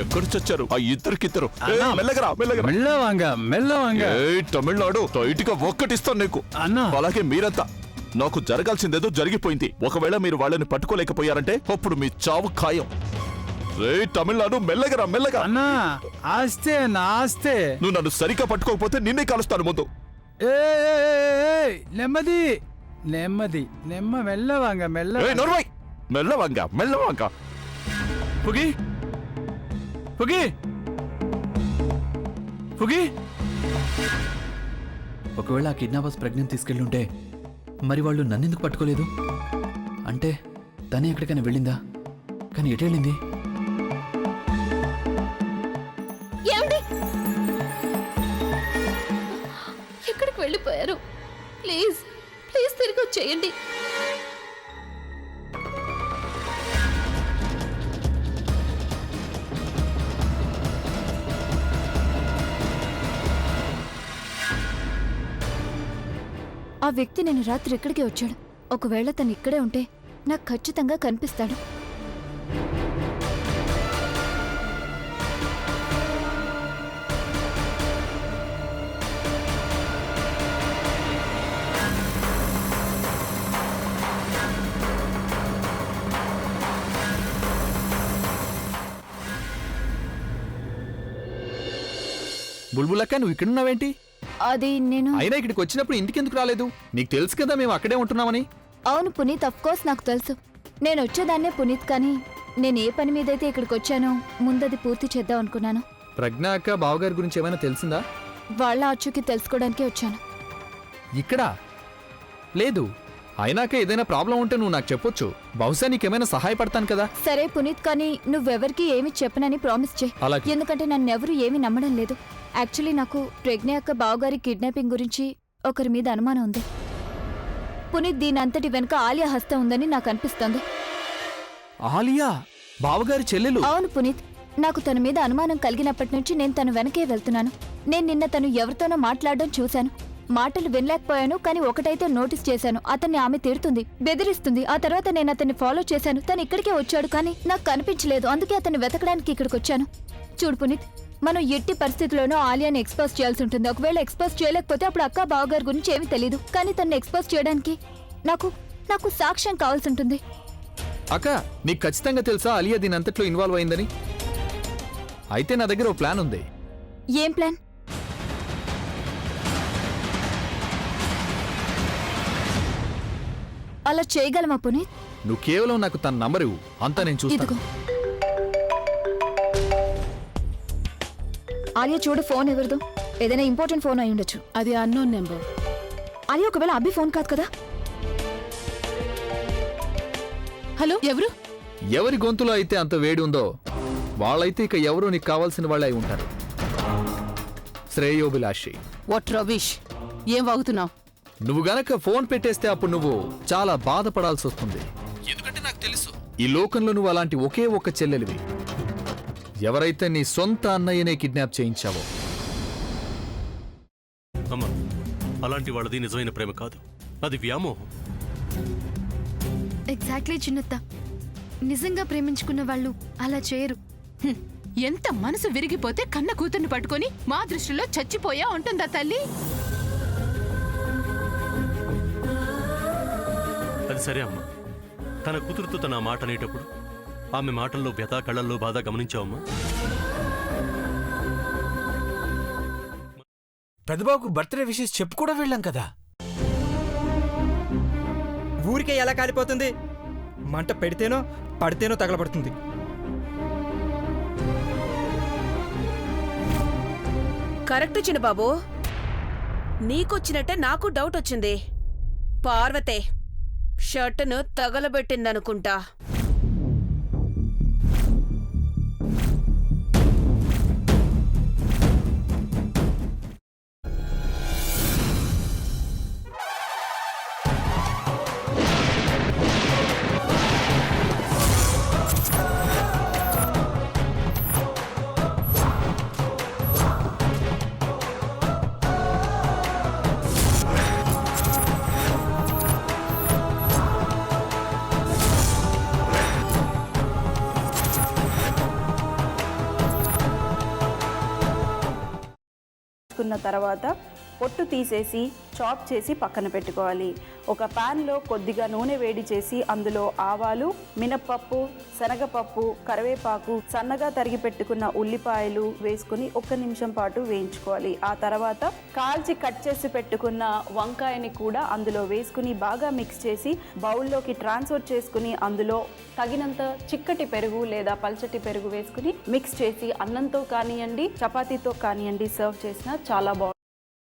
ఎక్కడ చచ్చారు ఆ ఇద్దరికిద్దరు? మెల్లగరా మెల్లవాంగా. తమిళనాడు టైట్ గా ఒక్కటిస్తాను నీకు అన్నా. అలాగే మీరంతా నాకు జరగాల్సిందేదో జరిగిపోయింది. ఒకవేళ మీరు వాళ్ళని పట్టుకోలేకపోయారంటే అప్పుడు మీ చావు ఖాయం. తమిళనాడు మెల్లగా. అన్నా ఆస్తే నా ఆస్తే. నువ్వు నన్ను సరిగ్గా పట్టుకోకపోతే నిన్నే కలుస్తాను ముందు. నెమ్మది మెల్లవాంగా. మెల్లవాంగా. ఫుగి ఒకవేళ ఆ కిడ్నాపర్స్ ప్రెగ్నెంట్ తీసుకెళ్ళుంటే మరి వాళ్ళు నన్నెందుకు పట్టుకోలేదు? అంటే తనే ఎక్కడికైనా వెళ్ళిందా? కానీ ఎటు వెళ్ళింది? ఎక్కడికి వెళ్ళిపోయారు? ప్లీజ్ తిరిగి వచ్చేయండి. ఆ వ్యక్తి నేను రాత్రి ఇక్కడికి వచ్చాడు. ఒకవేళ తను ఇక్కడే ఉంటే నాకు ఖచ్చితంగా కనిపిస్తాడు. బుల్బులక్క, నువ్వు ఇక్కడున్నావేంటి? అది నేను అయినా ఇక్కడికి వచ్చినప్పుడు ఇంటికెందుకు రాలేదు? నీకు తెలుసు కదా మేము అక్కడే ఉంటున్నామని. అవును పునీత్, అఫ్ కోర్స్ నాకు తెలుసు. నేను వచ్చేదాన్నే పునీత్, కానీ నేను ఏ పని మీదైతే ఇక్కడికి వచ్చానో ముందది పూర్తి చేద్దాం అనుకున్నాను. ప్రజ్ఞ అక్క బావగారి గురించి ఏమైనా తెలిసిందా? వాళ్ళ ఆచూకీ తెలుసుకోవడానికే వచ్చాను. ఇక్కడ లేదు. అయినాక ఏదైనా ప్రాబ్లం ఉంటే నువ్వు నాకు చెప్పొచ్చు. బహుశా నీకేమైనా సహాయపడతాను కదా. సరే పునీత్, కానీ నువ్వెవరికి ఏమి చెప్పనని ప్రామిస్ చేయి. అలాగే. ఎందుకంటే నన్నెవరూ ఏమీ నమ్మడం లేదు. యాక్చువల్లీ నాకు ప్రజ్ఞ యొక్క బావగారి కిడ్నాపింగ్ గురించి ఒకరి మీద అనుమానం ఉంది. పునీత్, దీని అంతటి వెనుక ఆలియా హస్తం ఉందని నాకు అనిపిస్తోంది. ఆలియా బావగారి చెల్లెలు? అవును పునీత్, నాకు తన మీద అనుమానం కలిగినప్పటి నుంచి నేను తను వెనకే వెళ్తున్నాను. నేను నిన్న తను ఎవరితోనో మాట్లాడడం చూశాను. మాటలు వినలేకపోయాను, కానీ ఒకటైతే నోటీస్ చేశాను. అతన్ని ఆమె తిడుతుంది, బెదిరిస్తుంది. ఆ తర్వాత నేను అతన్ని ఫాలో చేశాను. తను ఇక్కడికే వచ్చాడు, కానీ నాకు కనిపించలేదు. అందుకే అతన్ని వెతకడానికి ఇక్కడికి వచ్చాను. చూడు పునీత్, మనం ఎట్టి పరిస్థితుల్లోనూ ఆలియాని ఎక్స్పోజ్ చేయాల్సి ఉంటుంది. ఒకవేళ ఎక్స్పోజ్ చేయలేకపోతే అప్పుడు అక్క బావగారి గురించి ఏమీ తెలీదు. కానీ తనని ఎక్స్పోజ్ చేయడానికి నాకు సాక్ష్యం కావాల్సి ఉంటుంది. అక్క, నీకు ఖచ్చితంగా తెలుసా ఆలియా దీని అంతట్లో ఇన్వాల్వ్ అయిందని? అయితే నా దగ్గర ఓ ప్లాన్ ఉంది. ఏం ప్లాన్? అలా చేయగలమా పునీత్? నువ్వు కేవలం నాకు తన నంబర్ ఇవ్వు, అంతా నేను చూస్తాను. ఇదిగో. ఆలియా చూడు, ఫోన్ ఎవరిదో? ఏదైనా ఇంపార్టెంట్ ఫోన్ అయి ఉండొచ్చు. అది అన్నోన్ నెంబర్. ఆలియా ఒకవేళ అభి ఫోన్ కాదు కదా? హలో, ఎవరు? ఎవరి గొంతులో అయితే అంత వేడి ఉందో వాళ్ళైతే ఇక ఎవరో నీకు కావాల్సిన వాళ్ళే అయి ఉంటారు. శ్రేయోభిలాషి. వాట్ రవిష్, ఏం వాగుతున్నావు? నువ్వు గనక ఫోన్ పెట్టేస్తే అప్పుడు నువ్వు చాలా బాధపడాల్సి వస్తుంది. ఎందుకంటే నాకు తెలుసు ఈ లోకంలో నువ్వు అలాంటి ఒకే ఒక్క చెల్లెలివి. ఎవరైతే నీ సొంత అన్నయ్యనే కిడ్నాప్ చేయించావో. అమ్మా, అలాంటి వాళ్ళది నిజమైన ప్రేమ కాదు, అది వ్యామోహం. ఎగ్జాక్ట్లీ చిన్నత్త. నిజంగా ప్రేమించుకున్న వాళ్ళు అలా చేయరు. ఎంత మనసు విరిగిపోతే కన్న కూతుర్ని పట్టుకొని మా దృష్టిలో చచ్చిపోయా ఉంటుందా తల్లి? అది సరే అమ్మా, తన కూతురుతో తన మాట అనేటప్పుడు ఆమె మాటల్లో వ్యథ, కళ్ళల్లో బాధ గమనించావమ్మా? పెద్దబాబుకు బర్త్డే విషెస్ చెప్పు కూడా వెళ్ళాం కదా. ఊరికే ఎలా కాలిపోతుంది? మంట పెడితేనో పడితేనో తగలబడుతుంది. కరెక్ట్ చిన్నబాబు, నీకొచ్చినట్టే నాకు డౌట్ వచ్చింది. పార్వతే షర్టును తగలబెట్టిందనుకుంటా. కున్న తర్వాత పొట్టు తీసేసి చాప్ చేసి పక్కన పెట్టుకోవాలి. ఒక ప్యాన్లో కొద్దిగా నూనె వేడి చేసి అందులో ఆవాలు, మినప్పప్పు, శనగపప్పు, కరివేపాకు, సన్నగా తరిగి పెట్టుకున్న ఉల్లిపాయలు వేసుకుని 1 నిమిషం పాటు వేయించుకోవాలి. ఆ తర్వాత కాల్చి కట్ చేసి పెట్టుకున్న వంకాయని కూడా అందులో వేసుకుని బాగా మిక్స్ చేసి బౌల్లోకి ట్రాన్స్ఫర్ చేసుకుని అందులో తగినంత చిక్కటి పెరుగు లేదా పల్చటి పెరుగు వేసుకుని మిక్స్ చేసి అన్నంతో కానివ్వండి, చపాతీతో కానివ్వండి సర్వ్ చేసినా చాలా బాగుంటుంది.